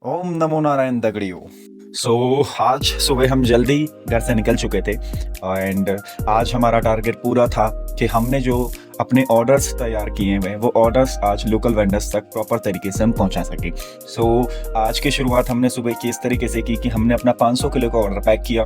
ओम नमो नारायण दगड़ियों। आज सुबह हम जल्दी घर से निकल चुके थे एंड आज हमारा टारगेट पूरा था कि हमने जो अपने ऑर्डर्स तैयार किए हुए वो ऑर्डर्स आज लोकल वेंडर्स तक प्रॉपर तरीके से हम पहुंचा सके। आज की शुरुआत हमने सुबह की इस तरीके से की कि हमने अपना 500 किलो का ऑर्डर पैक किया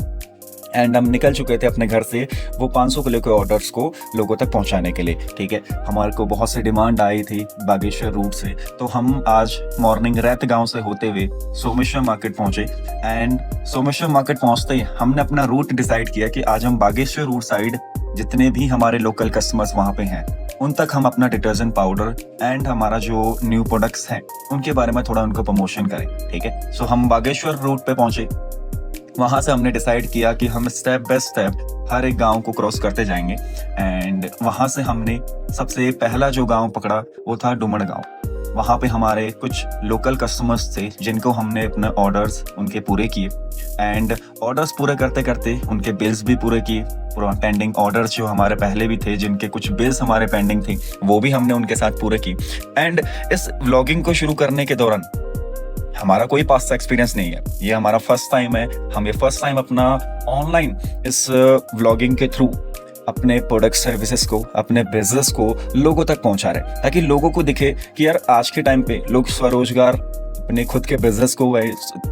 एंड हम निकल चुके थे अपने घर से वो 500 किलो के ऑर्डर्स को लोगों तक पहुंचाने के लिए। ठीक है, हमारे को बहुत सी डिमांड आई थी बागेश्वर रूट से, तो हम आज मॉर्निंग रैत गांव से होते हुए सोमेश्वर मार्केट पहुंचे एंड सोमेश्वर मार्केट पहुंचते ही हमने अपना रूट डिसाइड किया कि आज हम बागेश्वर रूट साइड जितने भी हमारे लोकल कस्टमर्स वहाँ पे हैं उन तक हम अपना डिटर्जेंट पाउडर एंड हमारा जो न्यू प्रोडक्ट्स हैं उनके बारे में थोड़ा उनको प्रमोशन करें। ठीक है, हम बागेश्वर रूट पे पहुंचे। वहां से हमने डिसाइड किया कि हम स्टेप बाय स्टेप हर एक गांव को क्रॉस करते जाएंगे एंड वहां से हमने सबसे पहला जो गांव पकड़ा वो था डुमड़ गांव। वहां पे हमारे कुछ लोकल कस्टमर्स थे जिनको हमने अपने ऑर्डर्स उनके पूरे किए एंड ऑर्डर्स पूरे करते करते उनके बिल्स भी पूरे किए। पूरा पेंडिंग ऑर्डर्स जो हमारे पहले भी थे जिनके कुछ बिल्स हमारे पेंडिंग थे वो भी हमने उनके साथ पूरे की। एंड इस व्लॉगिंग को शुरू करने के दौरान हमारा कोई पास्ट एक्सपीरियंस नहीं है, ये हमारा फर्स्ट टाइम है। हम ये फर्स्ट टाइम अपना ऑनलाइन इस व्लॉगिंग के थ्रू अपने प्रोडक्ट सर्विसेज को, अपने बिजनेस को लोगों तक पहुंचा रहे हैं ताकि लोगों को दिखे कि यार आज के टाइम पे लोग स्वरोजगार अपने खुद के बिजनेस को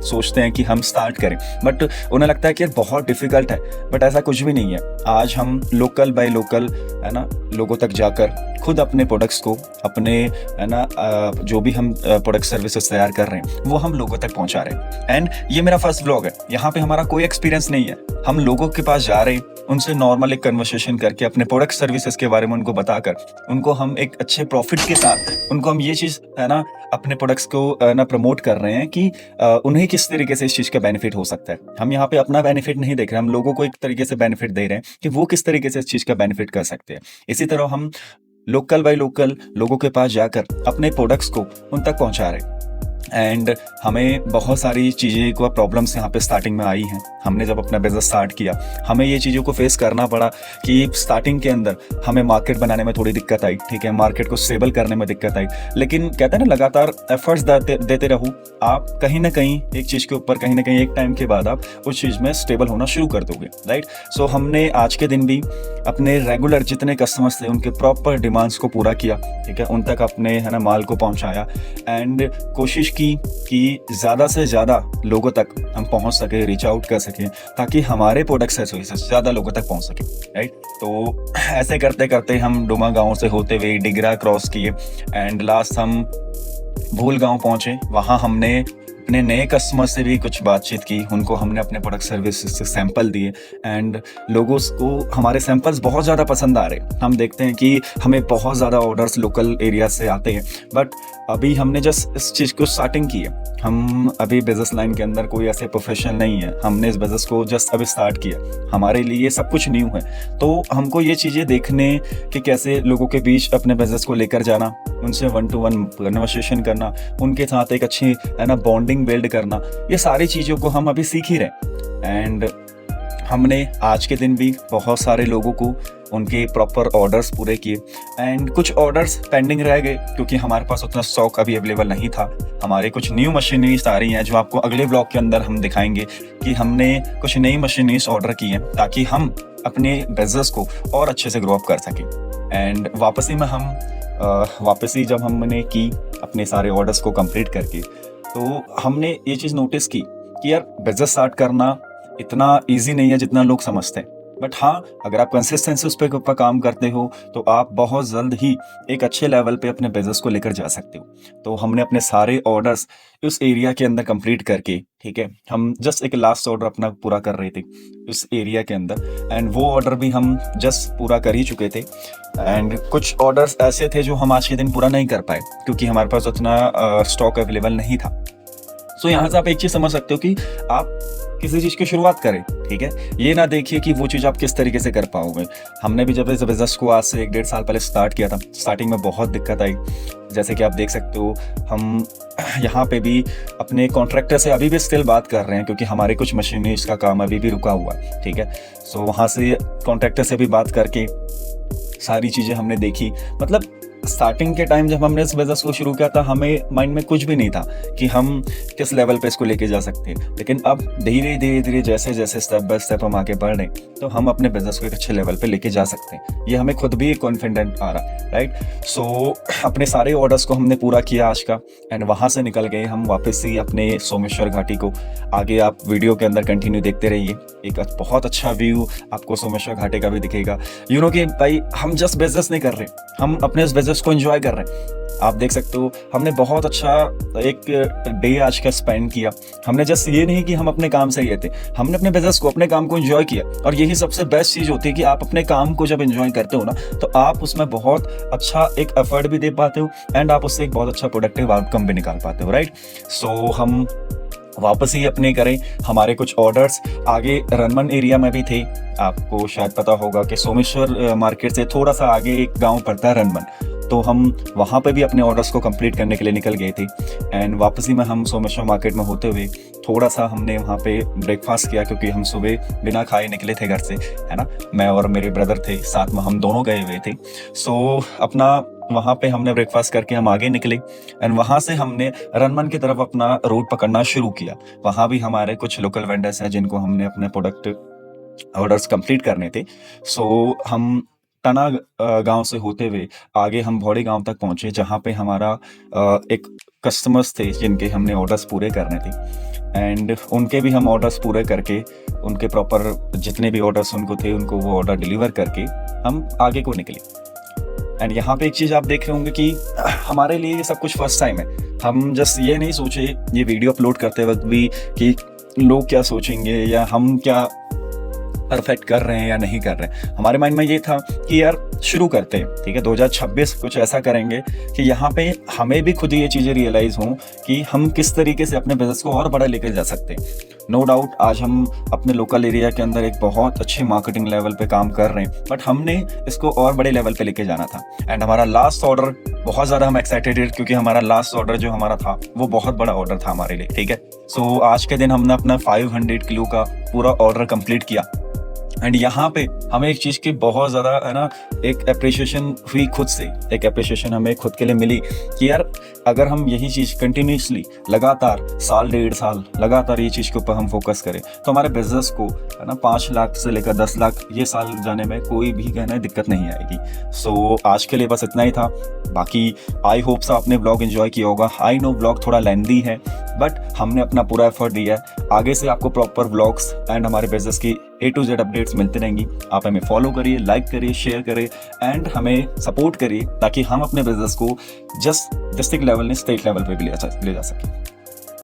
सोचते हैं कि हम स्टार्ट करें, बट उन्हें लगता है कि यार बहुत डिफिकल्ट है, बट ऐसा कुछ भी नहीं है। आज हम लोकल बाय लोकल है ना लोगों तक जाकर खुद अपने प्रोडक्ट्स को, अपने है ना जो भी हम प्रोडक्ट सर्विसेज तैयार कर रहे हैं वो हम लोगों तक पहुंचा रहे हैं। एंड ये मेरा फर्स्ट व्लॉग है, यहाँ पे हमारा कोई एक्सपीरियंस नहीं है। हम लोगों के पास जा रहे हैं, उनसे नॉर्मल एक कन्वर्सेशन करके अपने प्रोडक्ट सर्विसेज के बारे में उनको बताकर उनको हम एक अच्छे प्रॉफिट के साथ उनको हम ये चीज़ है ना अपने प्रोडक्ट्स को ना प्रमोट कर रहे हैं कि उन्हें किस तरीके से इस चीज़ का बेनिफिट हो सकता है। हम यहाँ पे अपना बेनिफिट नहीं देख रहे, हम लोगों को एक तरीके से बेनिफिट दे रहे हैं कि वो किस तरीके से इस चीज़ का बेनिफिट कर सकते हैं। इसी तरह हम लोकल बाय लोकल लोगों के पास जाकर अपने प्रोडक्ट्स को उन तक पहुंचा रहे हैं। एंड हमें बहुत सारी चीज़ें को प्रॉब्लम्स यहाँ पे स्टार्टिंग में आई हैं। हमने जब अपना बिजनेस स्टार्ट किया हमें ये चीज़ों को फेस करना पड़ा कि स्टार्टिंग के अंदर हमें मार्केट बनाने में थोड़ी दिक्कत आई। ठीक है, मार्केट को स्टेबल करने में दिक्कत आई, लेकिन कहते हैं ना लगातार एफर्ट्स देते रहो, आप कहीं ना कहीं एक चीज़ के ऊपर कहीं ना कहीं एक टाइम के बाद आप उस चीज़ में स्टेबल होना शुरू कर दोगे। राइट, हमने आज के दिन भी अपने रेगुलर जितने कस्टमर्स थे उनके प्रॉपर डिमांड्स को पूरा किया। ठीक है, उन तक अपने है ना माल को पहुँचाया एंड कोशिश की कि ज़्यादा से ज़्यादा लोगों तक हम पहुंच सके, रीच आउट कर सकें ताकि हमारे प्रोडक्ट सर्विसेज ज़्यादा लोगों तक पहुंच सके। राइट, तो ऐसे करते करते हम डुमा गांव से होते हुए डिगरा क्रॉस किए एंड लास्ट हम भूल गांव पहुंचे। वहां हमने अपने नए कस्टमर से भी कुछ बातचीत की, उनको हमने अपने प्रोडक्ट सर्विस से सैंपल दिए एंड लोगों को हमारे सैंपल्स बहुत ज़्यादा पसंद आ रहे। हम देखते हैं कि हमें बहुत ज़्यादा ऑर्डर्स लोकल एरिया से आते हैं, बट अभी हमने जस्ट इस चीज़ को स्टार्टिंग की है। हम अभी बिजनेस लाइन के अंदर कोई ऐसे प्रोफेशन नहीं है, हमने इस बिजनेस को जस्ट अभी स्टार्ट किया, हमारे लिए ये सब कुछ न्यू है। तो हमको ये चीज़ें देखने कि कैसे लोगों के बीच अपने बिजनेस को लेकर जाना, उनसे 1-to-1 कन्वर्सेशन करना, उनके साथ एक अच्छी है ना बॉन्डिंग बिल्ड करना, ये सारी चीज़ों को हम अभी सीख ही रहे। एंड हमने आज के दिन भी बहुत सारे लोगों को उनके प्रॉपर ऑर्डर्स पूरे किए एंड कुछ ऑर्डर्स पेंडिंग रह गए क्योंकि हमारे पास उतना स्टॉक अभी अवेलेबल नहीं था। हमारे कुछ न्यू मशीनरीज आ रही हैं जो आपको अगले ब्लॉग के अंदर हम दिखाएंगे कि हमने कुछ नई मशीनरीज ऑर्डर की हैं ताकि हम अपने बिजनेस को और अच्छे से ग्रो अप कर सकें। एंड वापसी जब हमने की अपने सारे ऑर्डर्स को कंप्लीट करके, तो हमने ये चीज़ नोटिस की कि यार बिजनेस स्टार्ट करना इतना इजी नहीं है जितना लोग समझते हैं, बट हाँ अगर आप कंसिस्टेंसी उस पर काम करते हो तो आप बहुत जल्द ही एक अच्छे लेवल पे अपने बिजनेस को लेकर जा सकते हो। तो हमने अपने सारे ऑर्डर्स उस एरिया के अंदर कंप्लीट करके, ठीक है, हम जस्ट एक लास्ट ऑर्डर अपना पूरा कर रहे थे उस एरिया के अंदर एंड वो ऑर्डर भी हम जस्ट पूरा कर ही चुके थे। एंड कुछ ऑर्डर्स ऐसे थे जो हम आज के दिन पूरा नहीं कर पाए क्योंकि हमारे पास उतना स्टॉक अवेलेबल नहीं था। यहाँ से आप एक चीज़ समझ सकते हो कि आप किसी चीज़ की शुरुआत करें। ठीक है, ये ना देखिए कि वो चीज़ आप किस तरीके से कर पाओगे। हमने भी जब इस बिजनेस को आज से 1-1.5 साल पहले स्टार्ट किया था, स्टार्टिंग में बहुत दिक्कत आई। जैसे कि आप देख सकते हो हम यहाँ पे भी अपने कॉन्ट्रैक्टर से अभी भी स्टिल बात कर रहे हैं क्योंकि हमारे कुछ मशीनरीज का काम अभी भी रुका हुआ है। ठीक है, वहाँ से कॉन्ट्रैक्टर से भी बात करके सारी चीज़ें हमने देखी। मतलब स्टार्टिंग के टाइम जब हमने इस बिजनेस को शुरू किया था हमें माइंड में कुछ भी नहीं था कि हम किस लेवल पे इसको लेके जा सकते हैं। लेकिन अब धीरे धीरे धीरे जैसे जैसे स्टेप बाय स्टेप हम आगे बढ़ रहे हैं तो हम अपने बिजनेस को एक अच्छे लेवल पे लेके जा सकते हैं। ये हमें खुद भी कॉन्फिडेंट आ रहा है, राइट। सो अपने सारे ऑर्डर्स को हमने पूरा किया आज का, एंड वहाँ से निकल गए हम वापस ही अपने सोमेश्वर घाटी को। आगे आप वीडियो के अंदर कंटिन्यू देखते रहिए, एक बहुत अच्छा व्यू आपको सोमेश्वर घाटी का भी दिखेगा। यू नो कि भाई हम जस्ट बिजनेस नहीं कर रहे, हम अपने इस बिजनेस को एंजॉय कर रहे हैं। आप देख सकते हो हमने बहुत अच्छा एक डे आज का स्पेंड किया। हमने जस्ट ये नहीं कि हम अपने काम से गए थे, हमने अपने बिजनेस को, अपने काम को एंजॉय किया। और यही सबसे बेस्ट चीज़ होती है कि आप अपने काम को जब एंजॉय करते हो ना, तो आप उसमें बहुत अच्छा एक एफर्ट भी दे पाते हो एंड आप उससे एक बहुत अच्छा प्रोडक्टिव आउटकम भी निकाल पाते हो, राइट। सो हम वापस ही अपने करें, हमारे कुछ ऑर्डर्स आगे रनमन एरिया में भी थे। आपको शायद पता होगा कि सोमेश्वर मार्केट से थोड़ा सा आगे एक गांव पड़ता है रनमन, तो हम वहाँ पे भी अपने ऑर्डर्स को कंप्लीट करने के लिए निकल गए थे। एंड वापसी में हम सोमेश्वर मार्केट में होते हुए थोड़ा सा हमने वहाँ पे ब्रेकफास्ट किया, क्योंकि हम सुबह बिना खाए निकले थे घर से, है ना। मैं और मेरे ब्रदर थे साथ में, हम दोनों गए हुए थे। सो अपना वहाँ पे हमने ब्रेकफास्ट करके हम आगे निकले एंड वहाँ से हमने रनमन की तरफ अपना रूट पकड़ना शुरू किया। वहाँ भी हमारे कुछ लोकल वेंडर्स हैं जिनको हमने अपने प्रोडक्ट ऑर्डर्स कंप्लीट करने थे। सो हम टना गांव से होते हुए आगे हम भौड़ी गांव तक पहुंचे, जहां पे हमारा एक कस्टमर्स थे जिनके हमने ऑर्डर्स पूरे करने थे। एंड उनके भी हम ऑर्डर्स पूरे करके, उनके प्रॉपर जितने भी ऑर्डर्स उनको थे उनको वो ऑर्डर डिलीवर करके हम आगे को निकले। एंड यहाँ पे एक चीज़ आप देख रहे होंगे कि हमारे लिए ये सब कुछ फर्स्ट टाइम है। हम जस्ट ये नहीं सोचे ये वीडियो अपलोड करते वक्त भी कि लोग क्या सोचेंगे या हम क्या परफेक्ट कर रहे हैं या नहीं कर रहे हैं। हमारे माइंड में ये था कि यार शुरू करते हैं, ठीक है, 2026 कुछ ऐसा करेंगे कि यहाँ पे हमें भी खुद ये चीज़ें रियलाइज़ हों कि हम किस तरीके से अपने बिजनेस को और बड़ा लेकर जा सकते हैं। नो डाउट आज हम अपने लोकल एरिया के अंदर एक बहुत अच्छे मार्केटिंग लेवल पे काम कर रहे हैं, बट हमने इसको और बड़े लेवल पे लेके जाना था। एंड हमारा लास्ट ऑर्डर बहुत ज़्यादा हम एक्साइटेड है, क्योंकि हमारा लास्ट ऑर्डर जो हमारा था वो बहुत बड़ा ऑर्डर था हमारे लिए, ठीक है। सो आज के दिन हमने अपना 500 किलो का पूरा ऑर्डर कंप्लीट किया। एंड यहाँ पे हमें एक चीज़ की बहुत ज़्यादा, है ना, एक अप्रिशिएशन हुई खुद से, एक अप्रिशिएशन हमें खुद के लिए मिली कि यार अगर हम यही चीज़ कंटिन्यूसली लगातार साल 1.5 साल लगातार ये चीज़ के ऊपर हम फोकस करें तो हमारे बिजनेस को, है ना, 5 लाख से लेकर 10 लाख ये साल जाने में कोई भी, कहना, दिक्कत नहीं आएगी। सो आज के लिए बस इतना ही था। बाकी आई होप सा आपने ब्लॉग एंजॉय किया होगा। आई नो ब्लॉग थोड़ा लेंथी है, बट हमने अपना पूरा एफर्ट दिया है। आगे से आपको प्रॉपर ब्लॉग्स एंड हमारे बिजनेस की A to Z अपडेट्स मिलती रहेंगी। आप हमें फॉलो करिए, लाइक करिए, शेयर करिए एंड हमें सपोर्ट करिए, ताकि हम अपने बिजनेस को जस्ट डिस्ट्रिक्ट लेवल में स्टेट लेवल पे भी ले जा सकें।